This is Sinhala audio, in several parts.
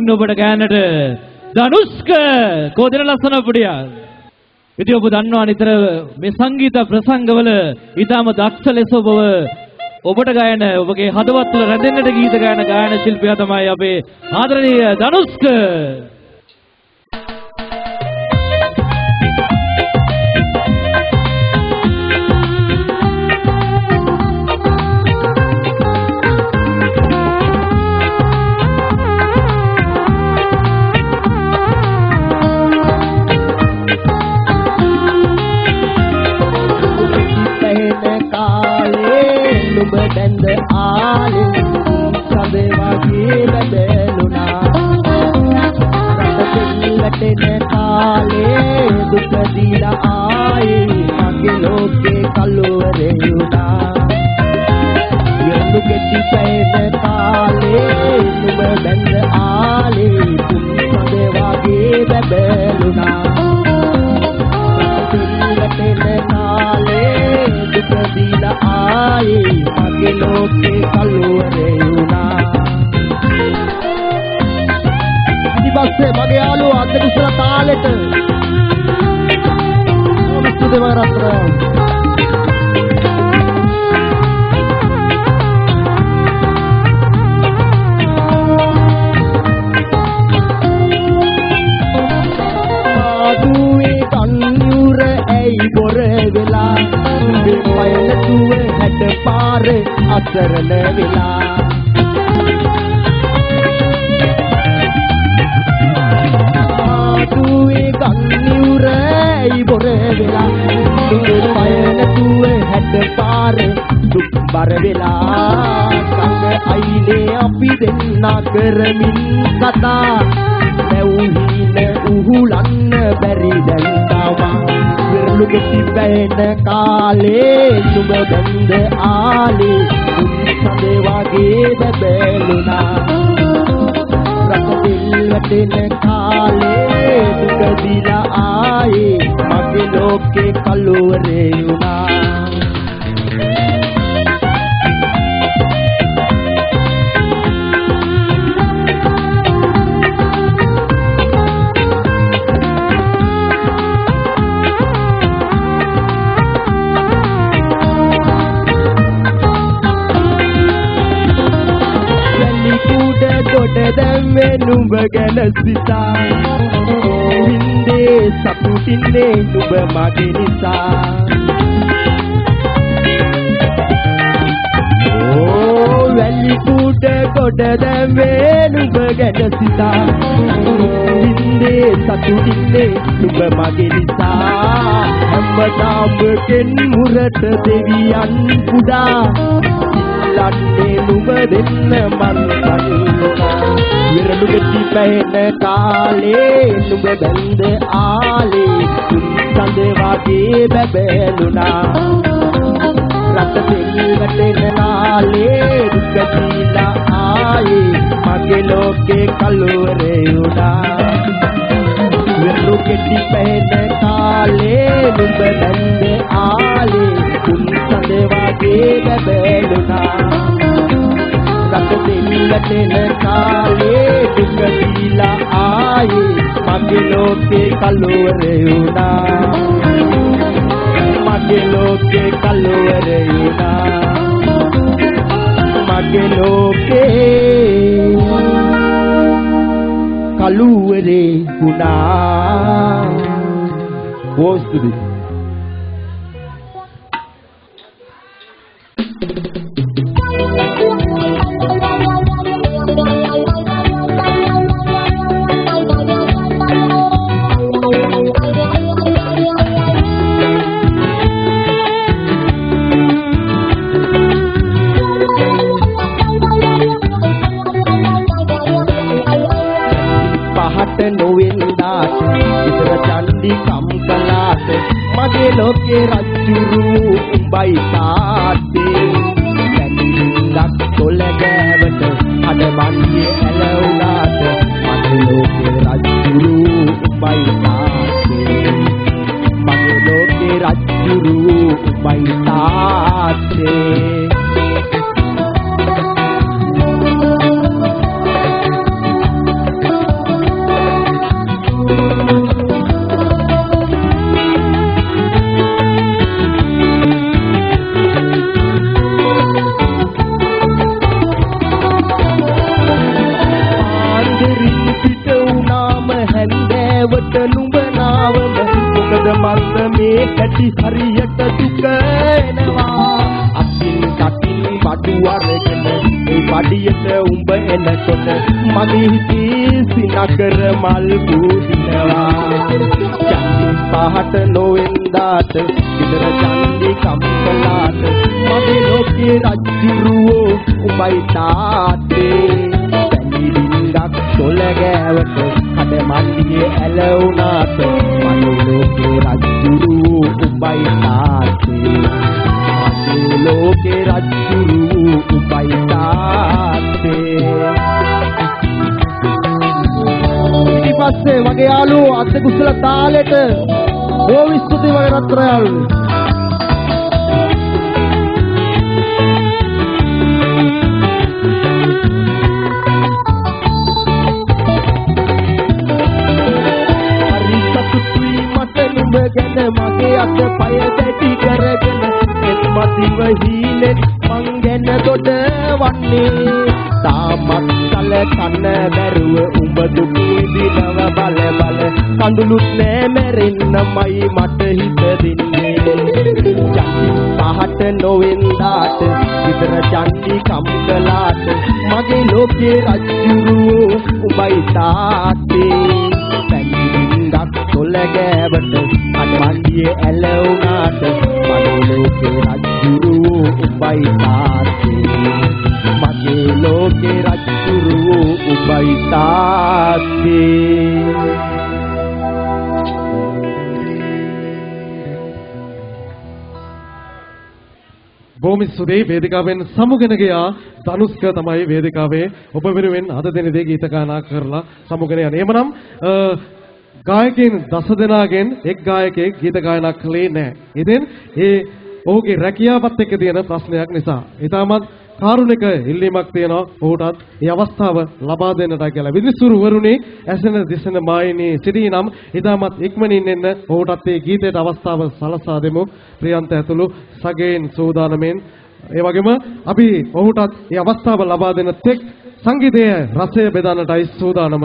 ඔබට ගෑනට ධනුෂ්ක කෝදෙන ලස්සන පුඩියා. ඉතින් ඔබ දන්නවා නිතර මේ සංගීත ප්‍රසංගවල ඊටම දක්ෂ ලෙස ඔබට ගායන ඔබගේ හදවත් තුළ රැඳෙන්නට ගීත ගායන ශිල්පියා තමයි අපේ ආදරණීය ධනුෂ්ක. මගේ යාළුවා අද ඉස්සර තාලෙට මොනස්තු දෙවරත්‍ර ආදුවේ කන්යුර ඇයි බොර වෙලා මේ පයන තුව හැට පාර අතරන වෙලා බොර වෙලා දුර පයන තුව හැට පාර දුක් බර වෙලා සංග අයිනේ අපි දෙන්නා කරමින් කතා නැවුහින උහුලන්න බැරි දැන් තාවා විරලු කෙටි බැන කාලේ සුබ බඳ ආලේ සඳේ වගේ බැලුණා රස දිල් වැටෙන කාලේ දුක දිලා ආයේ මගේ ලෝකේ කලවරේ වුණා නුඹ ගැන සිතා හින්දේ සතුටින්නේ නුඹ මගේ නිසා ඕ වැලි කුඩ කොට දැම්මේ නුඹ ගැන සිතා හින්දේ සතුටින්නේ නුඹ මගේ නිසා හැමදාම කෙන් මුරට දෙවියන් පුඩා ඉල්ලන්නේ නුඹ දෙන්න මන් සල්ලා විරලු කෙටි පැහෙන කාලේ නුඹ බැඳ ආලේ සඳ වාගේ බැබළුණා රට දෙල් වැටෙන නාලේ දුක දීලා ආයේ මගේ ලෝකේ කලවරේ වුණා විරලු කෙටි පැහෙන කාලේ නුඹ බැඳ ආලේ සඳ වාගේ බැබළුණා රට දෙල් වැටෙන කාලේ දුක දීලා ආයේ මගේ ලෝකේ කලවරේ වුණා මගේ ලෝකේ කලවරේ වුණා මගේ ලෝකේ කලවරේ වුණා වෝස්තුදි නොවෙන්දාට ඉතර චන්දි කම්කලාට මගේ ලෝකේ රජුරු උඹයි තාත්තේ දැනින්දක් තොල ගෑවට අඩ වන්නේ ඇලවුනාට මගේ ලෝකේ රජුරු උඹයි තාත්තේ මගේ ලෝකේ රජුරු උඹයි තාත්තේ ඔබට නුඹ නාවම මොකද මන්ද මේ ඇටි හරියට දුක එනවා අකින් කටින් බඩු අරගෙන ඒ බඩියට උඹ එනකොට මගේ හිතේ සිනකර මල් පුදිනවා චන්දි පහට නොවෙන්දාට විතර චන්දි කම්කලාට මගේ ලෝකේ රජුරුවෝ උඹයි තාත්තේ පැලිරින්ගක් තොල ගෑවට කඩ මණ්ඩියේ ඇලවුණාට මගේ ලෝකේ රජුරුවෝ උඹයි තාත්තේ මගේ ලෝකේ රජුරුවෝ උඹයි තාත්තේ ඊට පස්සේ මගේ යාළුවෝ අත් කුසල තාලෙට ඕවිස්තුති වගේ රත්ර යාළුවෝ ගැන මගේ අත පය දැටි කරගෙන එත්මතිව හීනෙත් මං ගැන දොඩ වන්නේ තාමත් කල කන්න බැරුව උඹ දුක් විඳිනව බල බල කඳුළුත් නෑ මැරෙන්නමයි මට හිත දෙන්නේ චන්දි පහට නොවෙන්දාට විතර චන්දි කම්කලාට මගේ ලෝකේ රජුරුවෝ උඹයි තාත්තේ පැලිරින්ගක් තොල ගෑවට අඩ මණ්ඩියේ ඇලවුණාට මගේ ලෝකේ රජුරුවෝ උඹයි තාත්තේ මගේ ලෝකේ රජුරුවෝ උඹයි තාත්තේ බොහොම සුදේ වේදිකාවෙන් සමුගෙන ගියා ධනුෂ්ක තමයි වේදිකාවේ ඔබ වෙනුවෙන් අද දිනේදී ගීත ගායනා කරලා සමුගෙන යන්නේ. එමනම් ගායකයන් 10 දෙනාගෙන් එක් ගායකයෙක් ගීත ගායනා කළේ නැහැ. ඉතින් ඒ ඔහුගේ රැකියාවත් එක්ක තියෙන ප්‍රශ්නයක් නිසා ඊටමත් කාරුණික ඉල්ලීමක් තියෙනවා ඔහුටත් මේ අවස්ථාව ලබා දෙන්නට කියලා. විනිසුරු වරුනි ඇසෙන දිසෙන මායිනී සිටී නම් ඊටමත් ඉක්මනින් එන්න ඔහුටත් මේ ගීතයට අවස්ථාව සලසා දෙමු. ප්‍රියන්ත ඇතුළු සගේන් සෝදානමෙන් ඒ වගේම අපි ඔහුටත් මේ අවස්ථාව ලබා දෙන තෙක් සංගීතයේ රසය බෙදන්නටයි සූදානම.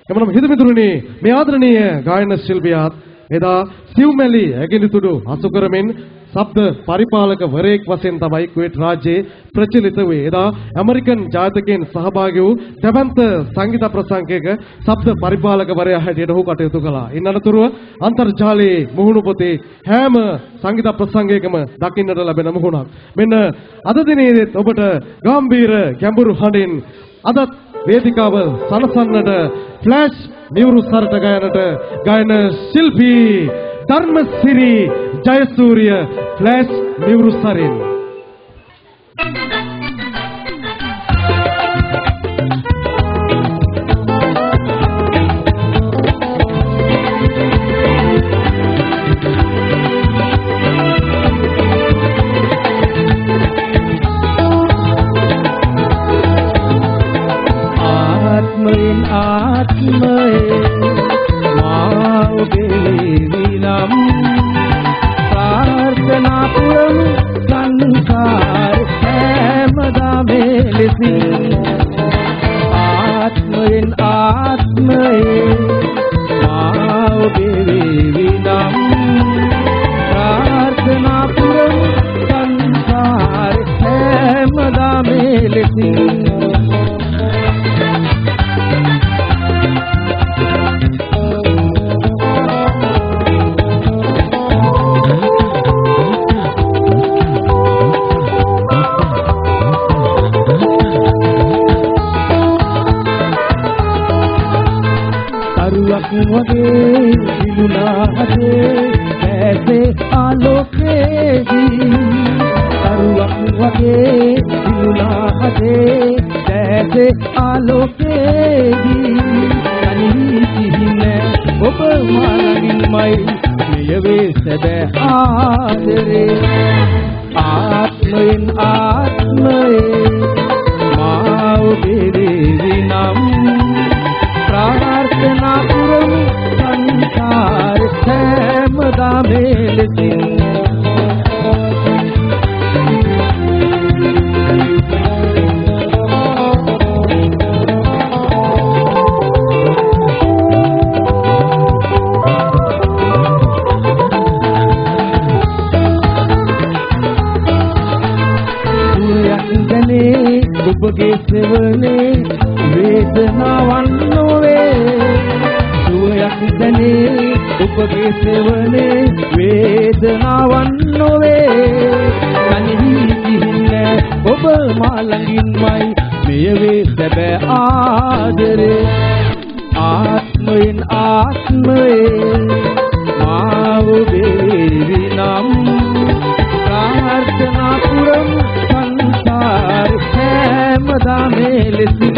එමනම් හිතමිතුරුනි මේ ආදරණීය ගායන ශිල්පියාත් එදා සිව්මැලි ඇගිලිතුඩු හසු කරමින් ශබ්ද පරිපාලක වරයෙක් වශයෙන් තමයි කුවේට් රාජ්‍යයේ ප්‍රචලිත වූ එදා ඇමරිකන් ජාතිකයන් සහභාගී වූ දෙවන්ත සංගීත ප්‍රසංගයක ශබ්ද පරිපාලකවරයා හැටියට ඔහු කටයුතු කළා. ඉන් අනතුරුව අන්තර්ජාලයේ මුහුණු පොතේ හැම සංගීත ප්‍රසංගයකම දකින්නට ලැබෙන මුහුණක්. මෙන්න අද දිනේදීත් ඔබට ගාම්භීර ගැඹුරු හඬින් අදත් වේදිකාව සනසන්නට ෆ්ලෑෂ් මියුරු සරට ගයනට ගායන ශිල්පී ධර්මසිරි ජයසූරිය ෆ්ලෑෂ් මියුරු සරින් ඔබගේ සෙවනේ වේදනාවන් නොවේ තනිවි ගිහින්නේ ඔබ මා ළඟින්මයි මෙය වේ සැබෑ ආදරේ ආත්මයෙන් ආත්මයේ මා ඔබේ විනම් ප්‍රාර්ථනා පුරම් සංසාර හැමදාම ලෙසින්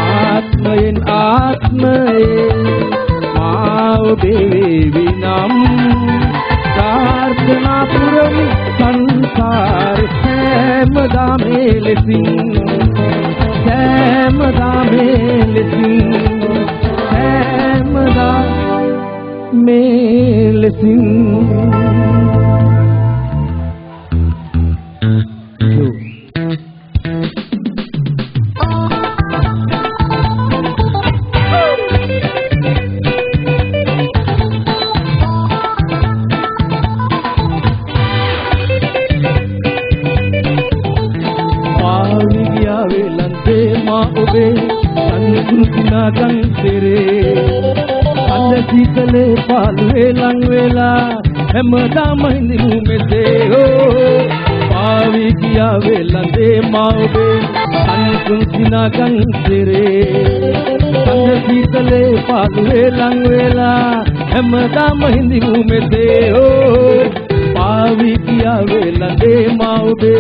ආත්මයෙන් ආත්මයේ මා ඔබේ විනම් ප්‍රාර්ථනා පුරම් සංසාර හැමදාම ලෙසින් හැමදාම ලෙසින් හැමදාම ලෙසින් सीतले पालवे लंगवेला हेमदाम हिंदू में से हो पावी किया वेला दे माओबे अनसुन सिना कंसेरे संग सीतले पालवे लंगवेला हेमदाम हिंदू में से हो पावी किया वेला दे माओबे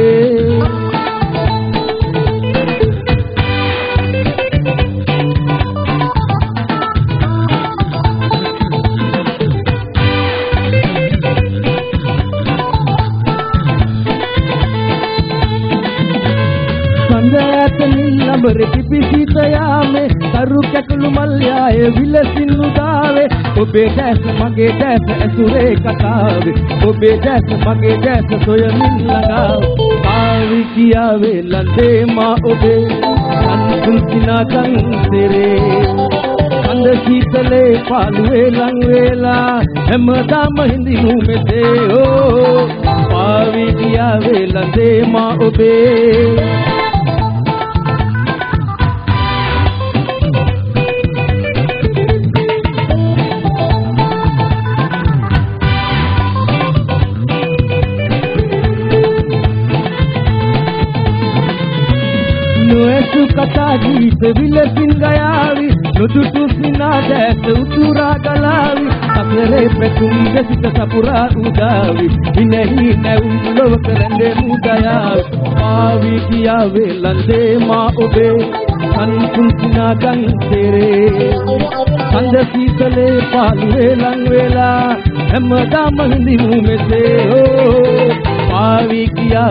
नंबर की पिसी तया में तरु केकलु मल्याए विलसिनु दावे ओ बेजैस मगे जैस असुरे कटावे ओ बेजैस मगे जैस सोयमिन लगाव पावी किया वे लंदे माँ ओबे अनसुनसिना कंसेरे कंद शीतले पालवे लंगवेला हेमदा महिंदिनु में से हो पावी किया वे लंदे माँ ओबे कथा गीत विलसिन गयावी नुदुटु सिना जैस उतुरा गलावी असरे पे तुम जसित सपुरा उदावी इनही न उलोव करंदे मुदयावी पावी किया वे लंदे माँ ओबे अनसुन सिना कंसेरे कंद सीतले पालवे लंगवेला हेमदा महिंदी मुँह में से हो पावी किया